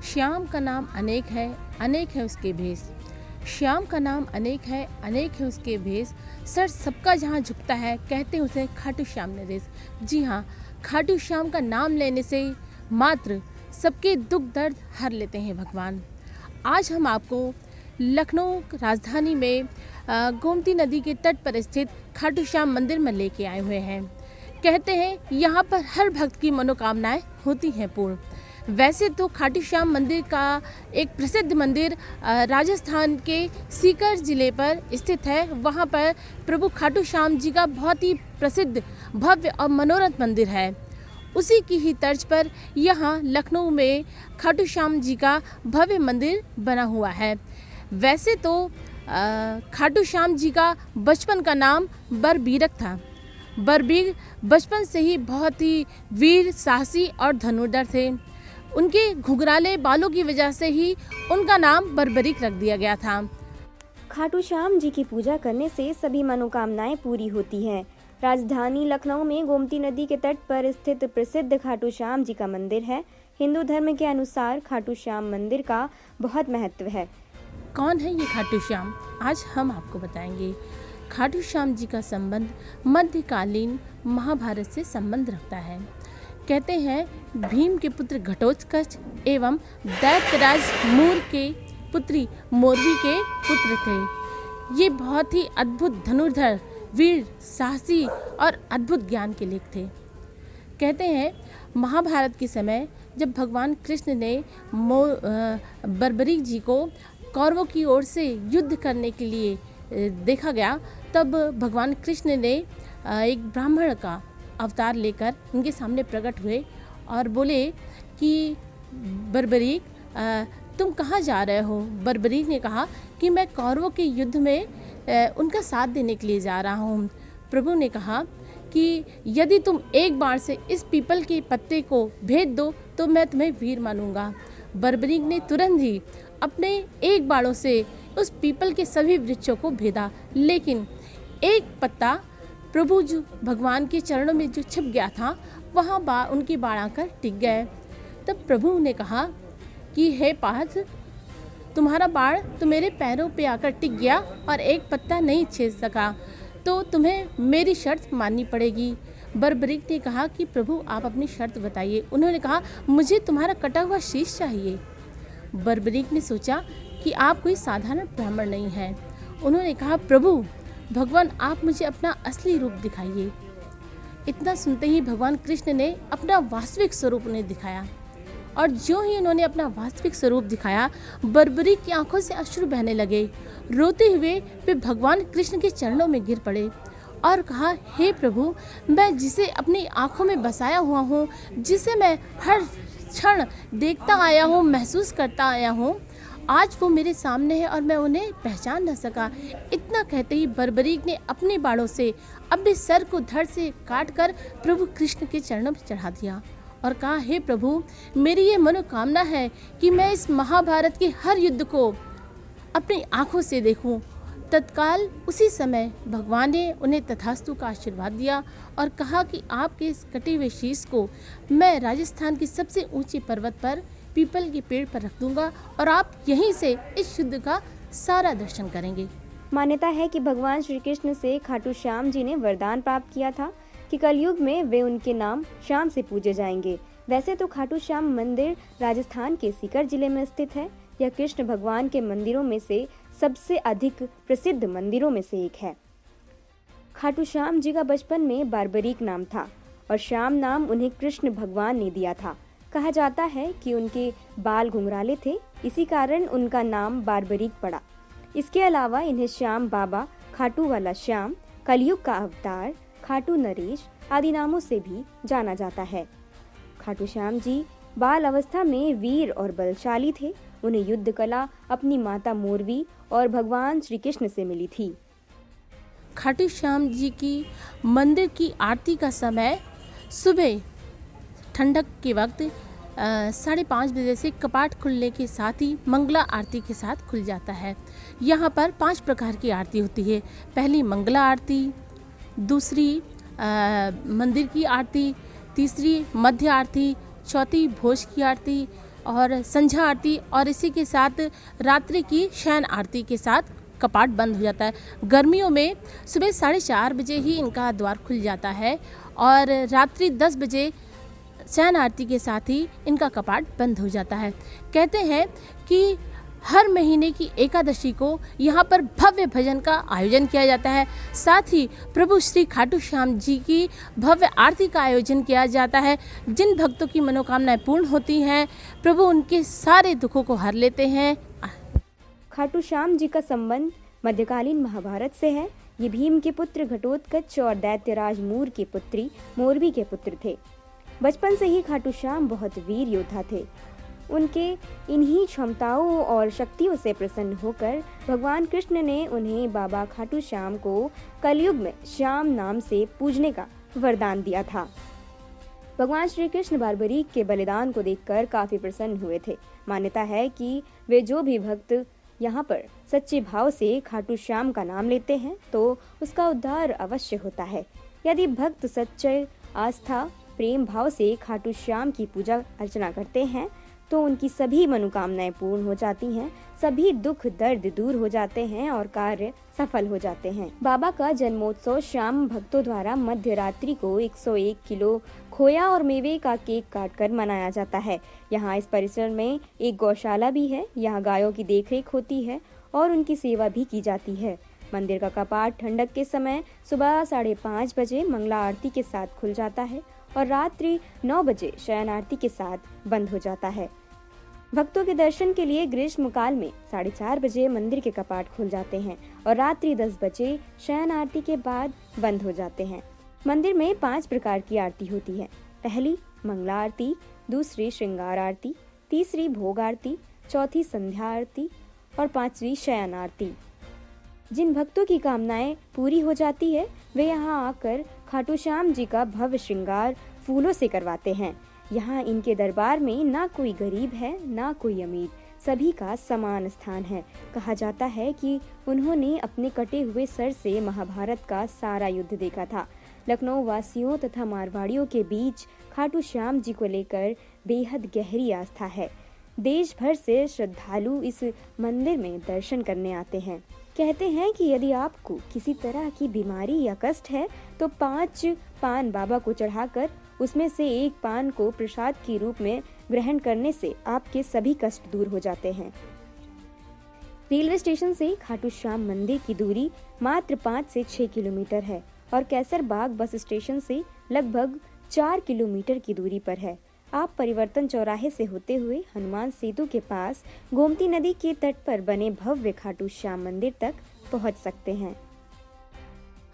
श्याम का नाम अनेक है उसके भेष। श्याम का नाम अनेक है उसके भेष। सर सबका जहाँ झुकता है, कहते हैं उसे खाटू श्याम नरेश। जी हाँ, खाटू श्याम का नाम लेने से मात्र सबके दुख दर्द हर लेते हैं भगवान। आज हम आपको लखनऊ राजधानी में गोमती नदी के तट पर स्थित खाटू श्याम मंदिर में लेके आए हुए हैं। कहते हैं यहाँ पर हर भक्त की मनोकामनाएं होती हैं पूर्ण। वैसे तो खाटू श्याम मंदिर का एक प्रसिद्ध मंदिर राजस्थान के सीकर जिले पर स्थित है। वहाँ पर प्रभु खाटू श्याम जी का बहुत ही प्रसिद्ध भव्य और मनोरथ मंदिर है। उसी की ही तर्ज पर यहाँ लखनऊ में खाटू श्याम जी का भव्य मंदिर बना हुआ है। वैसे तो खाटू श्याम जी का बचपन का नाम बरबीरक था। बरबीर बचपन से ही बहुत ही वीर, साहसी और धनुर्धर थे। उनके घुंघराले बालों की वजह से ही उनका नाम बरबरीक रख दिया गया था। खाटू श्याम जी की पूजा करने से सभी मनोकामनाएं पूरी होती हैं। राजधानी लखनऊ में गोमती नदी के तट पर स्थित प्रसिद्ध खाटू श्याम जी का मंदिर है। हिंदू धर्म के अनुसार खाटू श्याम मंदिर का बहुत महत्व है। कौन है ये खाटू श्याम? आज हम आपको बताएंगे। खाटू श्याम जी का संबंध मध्यकालीन महाभारत से संबंध रखता है। कहते हैं भीम के पुत्र घटोत्कच एवं दैत्यराज मूर के पुत्री मोरवी के पुत्र थे। ये बहुत ही अद्भुत धनुर्धर, वीर, साहसी और अद्भुत ज्ञान के लेख थे। कहते हैं महाभारत के समय जब भगवान कृष्ण ने बरबरीक जी को कौरवों की ओर से युद्ध करने के लिए देखा गया, तब भगवान कृष्ण ने एक ब्राह्मण का अवतार लेकर उनके सामने प्रकट हुए और बोले कि बरबरीक तुम कहाँ जा रहे हो? बरबरीक ने कहा कि मैं कौरवों के युद्ध में उनका साथ देने के लिए जा रहा हूँ। प्रभु ने कहा कि यदि तुम एक बार से इस पीपल के पत्ते को भेद दो तो मैं तुम्हें वीर मानूंगा। बरबरीक ने तुरंत ही अपने एक बाणों से उस पीपल के सभी वृक्षों को भेदा, लेकिन एक पत्ता प्रभु जो भगवान के चरणों में जो छिप गया था वहाँ उनके बाण आकर टिक गए। तब प्रभु ने कहा कि हे पार्थ, तुम्हारा बाण तो मेरे पैरों पे आकर टिक गया और एक पत्ता नहीं छेद सका, तो तुम्हें मेरी शर्त माननी पड़ेगी। बरबरीक ने कहा कि प्रभु आप अपनी शर्त बताइए। उन्होंने कहा मुझे तुम्हारा कटा हुआ शीश चाहिए। बरबरीक ने सोचा कि आप कोई साधारण ब्राह्मण नहीं हैं। उन्होंने कहा प्रभु भगवान आप मुझे अपना असली रूप दिखाइए। इतना सुनते ही भगवान कृष्ण ने अपना वास्तविक स्वरूप उन्हें दिखाया और जो ही उन्होंने अपना वास्तविक स्वरूप दिखाया, बरबरीक की आंखों से अश्रु बहने लगे। रोते हुए वे भगवान कृष्ण के चरणों में गिर पड़े और कहा हे प्रभु, मैं जिसे अपनी आंखों में बसाया हुआ हूँ, जिसे मैं हर क्षण देखता आया हूँ, महसूस करता आया हूँ, आज वो मेरे सामने है और मैं उन्हें पहचान न सका। इतना कहते ही बरबरीक ने अपने बाणों से अपने सर को धड़ से काटकर प्रभु कृष्ण के चरणों में चढ़ा दिया और कहा हे प्रभु, मेरी ये मनोकामना है कि मैं इस महाभारत के हर युद्ध को अपनी आंखों से देखूं। तत्काल उसी समय भगवान ने उन्हें तथास्तु का आशीर्वाद दिया और कहा कि आपके इस कटे हुए शीश को मैं राजस्थान की सबसे ऊंचे पर्वत पर पीपल के पेड़ पर रख दूंगा और आप यहीं से इस युद्ध का सारा दर्शन करेंगे। मान्यता है कि भगवान श्री कृष्ण से खाटू श्याम जी ने वरदान प्राप्त किया था कि कलयुग में वे उनके नाम श्याम से पूजे जाएंगे। वैसे तो खाटू श्याम मंदिर राजस्थान के सीकर जिले में स्थित है। यह कृष्ण भगवान के मंदिरों में से सबसे अधिक प्रसिद्ध मंदिरों में से एक है। खाटू श्याम जी का बचपन में बरबरीक नाम था और श्याम नाम उन्हें कृष्ण भगवान ने दिया था। कहा जाता है कि उनके बाल घुंघराले थे, इसी कारण उनका नाम बरबरीक पड़ा। इसके अलावा इन्हें श्याम बाबा, खाटू वाला श्याम, कलयुग का अवतार, खाटू नरेश आदि नामों से भी जाना जाता है। खाटू श्याम जी बाल अवस्था में वीर और बलशाली थे। उन्हें युद्ध कला अपनी माता मोरवी और भगवान श्री कृष्ण से मिली थी। खाटू श्याम जी की मंदिर की आरती का समय सुबह ठंडक के वक्त 5:30 बजे से कपाट खुलने के साथ ही मंगला आरती के साथ खुल जाता है। यहाँ पर 5 प्रकार की आरती होती है। पहली मंगला आरती, दूसरी मंदिर की आरती, तीसरी मध्य आरती, चौथी भोज की आरती, और संध्या आरती और इसी के साथ रात्रि की शयन आरती के साथ कपाट बंद हो जाता है। गर्मियों में सुबह 4:30 बजे ही इनका द्वार खुल जाता है और रात्रि 10 बजे शयन आरती के साथ ही इनका कपाट बंद हो जाता है। कहते हैं कि हर महीने की एकादशी को यहाँ पर भव्य भजन का आयोजन किया जाता है। साथ ही प्रभु श्री खाटू श्याम जी की भव्य आरती का आयोजन किया जाता है। जिन भक्तों की मनोकामनाएं पूर्ण होती हैं, प्रभु उनके सारे दुखों को हर लेते हैं। खाटू श्याम जी का संबंध मध्यकालीन महाभारत से है। ये भीम के पुत्र घटोत्कच और दैत्यराज मूर की पुत्री मोरबी के पुत्र थे। बचपन से ही खाटू श्याम बहुत वीर योद्धा थे। उनके इन्हीं क्षमताओं और शक्तियों से प्रसन्न होकर भगवान कृष्ण ने उन्हें बाबा खाटू श्याम को कलयुग में श्याम नाम से पूजने का वरदान दिया था। भगवान श्री कृष्ण बार्बरीक के बलिदान को देखकर काफी प्रसन्न हुए थे। मान्यता है कि वे जो भी भक्त यहाँ पर सच्चे भाव से खाटू श्याम का नाम लेते हैं तो उसका उद्धार अवश्य होता है। यदि भक्त सच्चे आस्था प्रेम भाव से खाटू श्याम की पूजा अर्चना करते हैं तो उनकी सभी मनोकामनाएं पूर्ण हो जाती हैं, सभी दुख दर्द दूर हो जाते हैं और कार्य सफल हो जाते हैं। बाबा का जन्मोत्सव श्याम भक्तों द्वारा मध्य रात्रि को 101 किलो खोया और मेवे का केक काटकर मनाया जाता है। यहाँ इस परिसर में एक गौशाला भी है। यहाँ गायों की देखरेख होती है और उनकी सेवा भी की जाती है। मंदिर का कपाट ठंडक के समय सुबह 5:30 बजे मंगला आरती के साथ खुल जाता है और रात्रि 9 बजे शयन आरती के साथ बंद हो जाता है। भक्तों के दर्शन के लिए ग्रीष्म काल में 4:30 बजे मंदिर के कपाट खुल जाते हैं और रात्रि 10 बजे शयन आरती के बाद बंद हो जाते हैं। मंदिर में 5 प्रकार की आरती होती है। पहली मंगला आरती, दूसरी श्रृंगार आरती, तीसरी भोग आरती, चौथी संध्या आरती और 5वीं शयन आरती। जिन भक्तों की कामनाएं पूरी हो जाती है वे यहाँ आकर खाटू श्याम जी का भव्य श्रृंगार फूलों से करवाते हैं। यहाँ इनके दरबार में ना कोई गरीब है ना कोई अमीर, सभी का समान स्थान है। कहा जाता है कि उन्होंने अपने कटे हुए सर से महाभारत का सारा युद्ध देखा था। लखनऊ वासियों तथा मारवाड़ियों के बीच खाटू श्याम जी को लेकर बेहद गहरी आस्था है। देश भर से श्रद्धालु इस मंदिर में दर्शन करने आते हैं। कहते हैं कि यदि आपको किसी तरह की बीमारी या कष्ट है तो 5 पान बाबा को चढ़ाकर उसमें से एक पान को प्रसाद के रूप में ग्रहण करने से आपके सभी कष्ट दूर हो जाते हैं। रेलवे स्टेशन से खाटू श्याम मंदिर की दूरी मात्र 5 से 6 किलोमीटर है और कैसर बाग बस स्टेशन से लगभग 4 किलोमीटर की दूरी पर है। आप परिवर्तन चौराहे से होते हुए हनुमान सेतु के पास गोमती नदी के तट पर बने भव्य खाटू श्याम मंदिर तक पहुंच सकते हैं।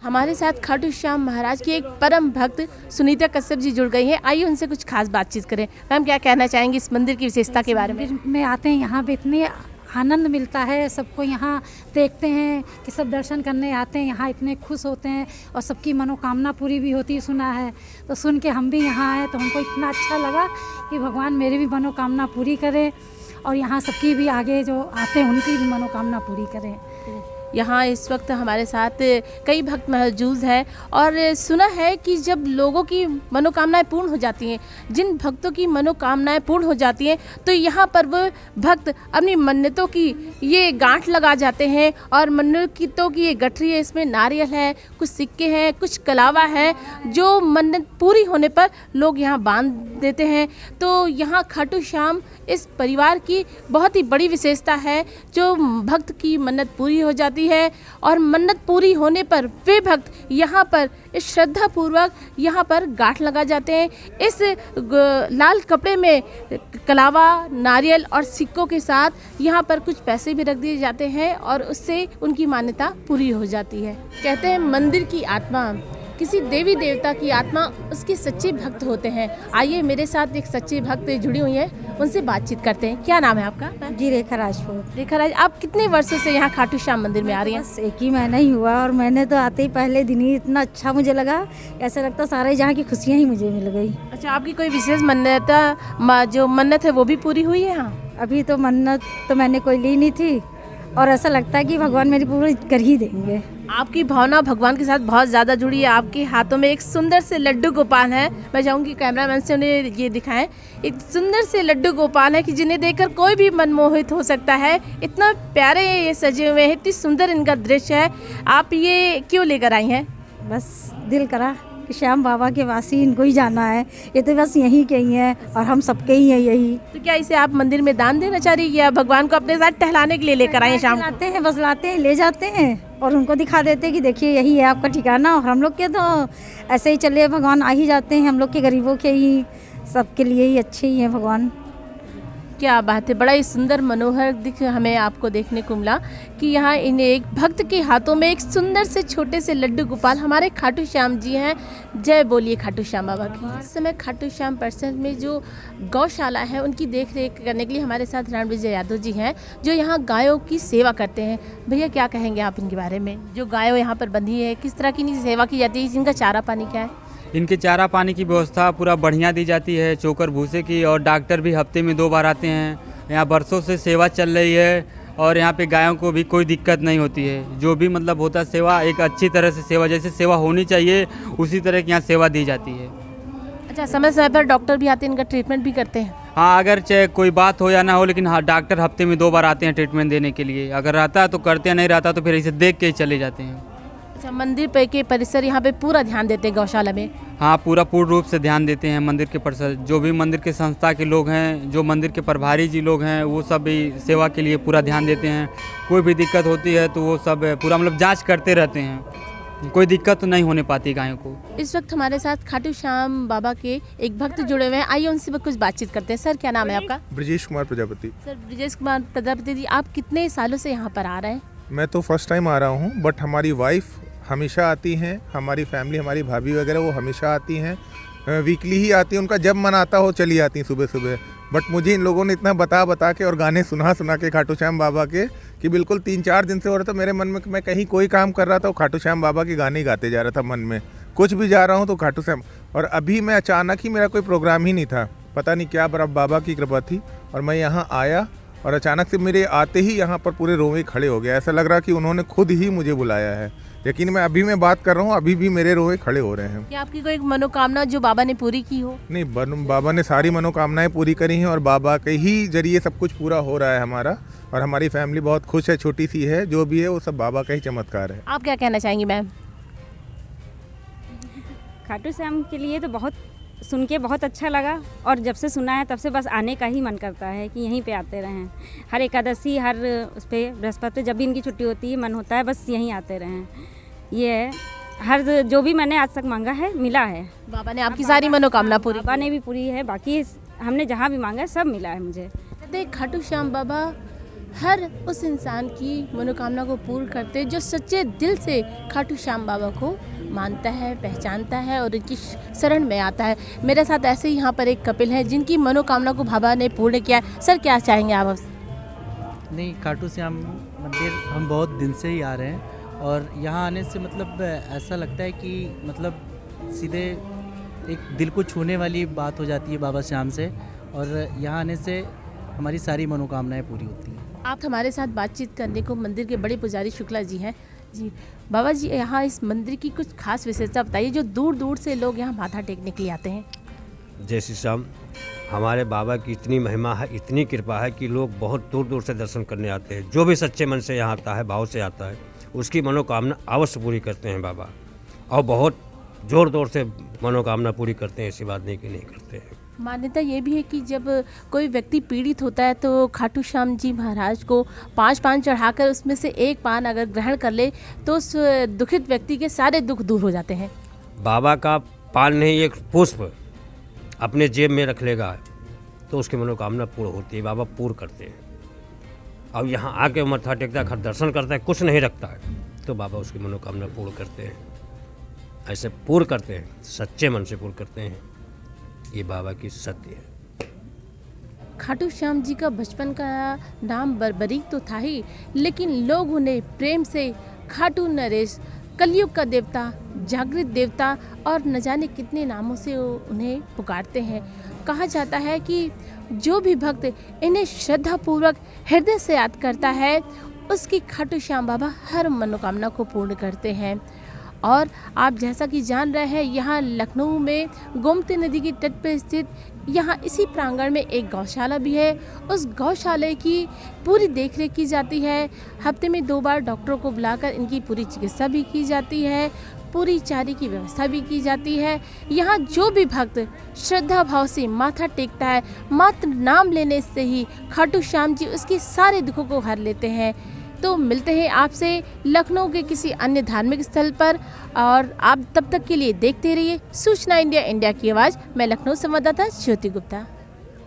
हमारे साथ खाटू श्याम महाराज की एक परम भक्त सुनीता कश्यप जी जुड़ गई हैं। आइए उनसे कुछ खास बातचीत करें। मैम, क्या कहना चाहेंगे इस मंदिर की विशेषता के बारे में? मंदिर में आते हैं, यहाँ पे इतने आनंद मिलता है। सबको यहाँ देखते हैं कि सब दर्शन करने आते हैं, यहाँ इतने खुश होते हैं और सबकी मनोकामना पूरी भी होती है, सुना है। तो सुन के हम भी यहाँ आए तो हमको इतना अच्छा लगा कि भगवान मेरी भी मनोकामना पूरी करे और यहाँ सबकी भी आगे जो आते हैं उनकी भी मनोकामना पूरी करें। यहाँ इस वक्त हमारे साथ कई भक्त मौजूद हैं और सुना है कि जब लोगों की मनोकामनाएं पूर्ण हो जाती हैं, जिन भक्तों की मनोकामनाएं पूर्ण हो जाती हैं तो यहाँ पर वो भक्त अपनी मन्नतों की ये गांठ लगा जाते हैं और मन्नतों की ये गठरी है, इसमें नारियल है, कुछ सिक्के हैं, कुछ कलावा है, जो मन्नत पूरी होने पर लोग यहाँ बांध देते हैं। तो यहाँ खाटू श्याम इस परिवार की बहुत ही बड़ी विशेषता है, जो भक्त की मन्नत पूरी हो जाती है और मन्नत पूरी होने पर वे भक्त यहाँ पर इस श्रद्धा पूर्वक यहाँ पर गांठ लगा जाते हैं। इस लाल कपड़े में कलावा, नारियल और सिक्कों के साथ यहाँ पर कुछ पैसे भी रख दिए जाते हैं और उससे उनकी मान्यता पूरी हो जाती है। कहते हैं मंदिर की आत्मा, किसी देवी देवता की आत्मा उसके सच्चे भक्त होते हैं। आइए मेरे साथ एक सच्चे भक्त जुड़ी हुई हैं, उनसे बातचीत करते हैं। क्या नाम है आपका? जी, रेखा राजपूत। रेखा राज, आप कितने वर्षों से यहाँ खाटू श्याम मंदिर में आ रही हैं? बस 1 ही महीना ही हुआ और मैंने तो आते ही पहले दिन ही इतना अच्छा मुझे लगा, ऐसा लगता सारे जहाँ की खुशियाँ ही मुझे मिल गई। अच्छा, आपकी कोई विशेष मन्नत जो मन्नत है वो भी पूरी हुई है यहाँ? अभी तो मन्नत तो मैंने कोई ली नहीं थी और ऐसा लगता है कि भगवान मेरी पूरी कर ही देंगे। आपकी भावना भगवान के साथ बहुत ज़्यादा जुड़ी है। आपके हाथों में एक सुंदर से लड्डू गोपाल है। मैं चाहूँगी कैमरामैन से उन्हें ये दिखाएं। एक सुंदर से लड्डू गोपाल है कि जिन्हें देखकर कोई भी मनमोहित हो सकता है। इतना प्यारे ये सजे हुए हैं, इतनी सुंदर इनका दृश्य है। आप ये क्यों लेकर आई हैं? बस दिल करा कि श्याम बाबा के वासी इनको ही जाना है। ये तो बस यहीं के ही हैं और हम सबके ही हैं यही। तो क्या इसे आप मंदिर में दान देना चाह रही है या भगवान को अपने साथ टहलाने के लिए लेकर आए हैं शाम को? लाते हैं, बस लाते हैं, ले जाते हैं और उनको दिखा देते हैं कि देखिए यही है आपका ठिकाना। और हम लोग के तो ऐसे ही चले, भगवान आ ही जाते हैं। हम लोग के गरीबों के ही, सबके लिए ही अच्छे ही हैं भगवान। क्या बात है, बड़ा ही सुंदर मनोहर दिख हमें आपको देखने को मिला कि यहाँ इन्हें एक भक्त के हाथों में एक सुंदर से छोटे से लड्डू गोपाल हमारे खाटू श्याम जी हैं। जय बोलिए खाटू श्याम बाबा की। इस समय खाटू श्याम परिसर में जो गौशाला है उनकी देख रेख करने के लिए हमारे साथ राम विजय यादव जी हैं, जो यहाँ गायों की सेवा करते हैं। भैया क्या कहेंगे आप इनके बारे में? जो गायों यहाँ पर बंधी है, किस तरह की इनकी सेवा की जाती है? इनका चारा पानी क्या है? इनके चारा पानी की व्यवस्था पूरा बढ़िया दी जाती है, चोकर भूसे की, और डॉक्टर भी हफ्ते में 2 बार आते हैं। यहाँ बरसों से सेवा चल रही है और यहाँ पे गायों को भी कोई दिक्कत नहीं होती है। जो भी मतलब होता है सेवा, एक अच्छी तरह से सेवा, जैसे सेवा होनी चाहिए उसी तरह की यहाँ सेवा दी जाती है। अच्छा, समय समय पर डॉक्टर भी आते हैं, इनका ट्रीटमेंट भी करते हैं? हाँ, अगर चाहे कोई बात हो या ना हो, लेकिन हाँ डॉक्टर हफ्ते में 2 बार आते हैं ट्रीटमेंट देने के लिए। अगर रहता है तो करते हैं, नहीं रहता तो फिर इसे देख के ही चले जाते हैं। अच्छा, मंदिर पे के परिसर यहाँ पे पूरा ध्यान देते हैं गौशाला में? हाँ, पूर्ण रूप से ध्यान देते हैं मंदिर के परिसर। जो भी मंदिर के संस्था के लोग हैं, जो मंदिर के प्रभारी जी लोग हैं, वो सब भी सेवा के लिए पूरा ध्यान देते हैं। कोई भी दिक्कत होती है तो वो सब पूरा मतलब जांच करते रहते हैं। कोई दिक्कत तो नहीं होने पाती गायों को। इस वक्त हमारे साथ खाटू श्याम बाबा के एक भक्त जुड़े हुए हैं। आइए उनसे कुछ बातचीत करते हैं। सर, क्या नाम है आपका? ब्रजेश कुमार प्रजापति। सर ब्रजेश कुमार प्रजापति जी, आप कितने सालों से यहाँ पर आ रहे हैं? मैं तो फर्स्ट टाइम आ रहा हूँ, बट हमारी वाइफ हमेशा आती हैं। हमारी फैमिली, हमारी भाभी वगैरह वो हमेशा आती हैं। वीकली ही आती हैं, उनका जब मन आता हो चली आती हैं सुबह सुबह। बट मुझे इन लोगों ने इतना बता के और गाने सुना के खाटू श्याम बाबा के कि बिल्कुल 3-4 दिन से हो रहा था मेरे मन में कि मैं कहीं कोई काम कर रहा था, खाटू श्याम बाबा के गाने ही गाते जा रहा था मन में। कुछ भी जा रहा हूँ तो खाटू श्याम। और अभी मैं अचानक ही, मेरा कोई प्रोग्राम ही नहीं था, पता नहीं क्या बाबा की कृपा थी, और मैं यहाँ आया और अचानक से मेरे आते ही यहाँ पर पूरे रोए खड़े हो गया। ऐसा लग रहा कि उन्होंने खुद ही मुझे बुलाया है। लेकिन मैं अभी मैं बात कर रहा हूँ, अभी भी मेरे रोए खड़े हो रहे हैं। क्या आपकी कोई मनोकामना जो बाबा ने पूरी की हो? नहीं, बाबा ने सारी मनोकामनाएं पूरी करी हैं और बाबा के ही जरिए सब कुछ पूरा हो रहा है हमारा। और हमारी फैमिली बहुत खुश है, छोटी सी है, जो भी है वो सब बाबा का ही चमत्कार है। आप क्या कहना चाहेंगी मैम? खाटू श्याम के लिए तो बहुत सुन के बहुत अच्छा लगा, और जब से सुना है तब से बस आने का ही मन करता है कि यहीं पे आते रहें। हर एकादशी, हर उस पर बृहस्पति, जब भी इनकी छुट्टी होती है मन होता है बस यहीं आते रहें। ये है, हर जो भी मैंने आज तक मांगा है मिला है। बाबा ने आपकी सारी मनोकामना पूरी? बाबा ने भी पूरी है, बाकी हमने जहाँ भी मांगा है सब मिला है मुझे। देख, खाटू श्याम बाबा हर उस इंसान की मनोकामना को पूर्ण करते हैं जो सच्चे दिल से खाटू श्याम बाबा को मानता है, पहचानता है और इनकी शरण में आता है। मेरे साथ ऐसे ही यहाँ पर एक कपिल है जिनकी मनोकामना को बाबा ने पूर्ण किया है। सर, क्या चाहेंगे आप? नहीं, खाटू श्याम मंदिर हम बहुत दिन से ही आ रहे हैं और यहाँ आने से मतलब ऐसा लगता है कि मतलब सीधे एक दिल को छूने वाली बात हो जाती है बाबा श्याम से, और यहाँ आने से हमारी सारी मनोकामनाएं पूरी होती हैं। आप हमारे साथ बातचीत करने को मंदिर के बड़े पुजारी शुक्ला जी हैं। जी बाबा जी, यहाँ इस मंदिर की कुछ खास विशेषता बताइए जो दूर दूर से लोग यहाँ माथा टेकने के लिए आते हैं। जय श्री श्याम। हमारे बाबा की इतनी महिमा है, इतनी कृपा है कि लोग बहुत दूर दूर से दर्शन करने आते हैं। जो भी सच्चे मन से यहाँ आता है, भाव से आता है, उसकी मनोकामना अवश्य पूरी करते हैं बाबा, और बहुत जोर जोर से मनोकामना पूरी करते हैं। ऐसी बात नहीं कि नहीं करते हैं। मान्यता ये भी है कि जब कोई व्यक्ति पीड़ित होता है तो खाटू श्याम जी महाराज को 5 पान चढ़ाकर उसमें से एक पान अगर ग्रहण कर ले तो उस दुखित व्यक्ति के सारे दुख दूर हो जाते हैं। बाबा का पान नहीं, एक पुष्प अपने जेब में रख लेगा तो उसकी मनोकामना पूर्ण होती है। बाबा पूर्ण करते हैं। अब यहाँ आके मत्था टेकता है, दर्शन करता है, कुछ नहीं रखता है, तो बाबा उसकी मनोकामना पूर्ण करते हैं। ऐसे पूर्ण करते हैं, सच्चे मन से पूर्ण करते हैं। ये बाबा की सत्य है। खाटू श्याम जी का बचपन का नाम बरबरीक तो था ही, लेकिन लोग उन्हें प्रेम से खाटू नरेश, कलयुग का देवता, जागृत देवता और न जाने कितने नामों से उन्हें पुकारते हैं। कहा जाता है कि जो भी भक्त इन्हें श्रद्धापूर्वक हृदय से याद करता है उसकी खाटू श्याम बाबा हर मनोकामना को पूर्ण करते हैं। और आप जैसा कि जान रहे हैं, यहाँ लखनऊ में गोमती नदी की तट पर स्थित यहाँ इसी प्रांगण में एक गौशाला भी है। उस गौशाला की पूरी देखरेख की जाती है। हफ्ते में 2 बार डॉक्टरों को बुलाकर इनकी पूरी चिकित्सा भी की जाती है, पूरी चारे की व्यवस्था भी की जाती है। यहाँ जो भी भक्त श्रद्धा भाव से माथा टेकता है, मात्र नाम लेने से ही खाटू श्याम जी उसके सारे दुखों को हर लेते हैं। तो मिलते हैं आपसे लखनऊ के किसी अन्य धार्मिक स्थल पर, और आप तब तक के लिए देखते रहिए सूचना इंडिया, इंडिया की आवाज़। मैं लखनऊ संवाददाता ज्योति गुप्ता।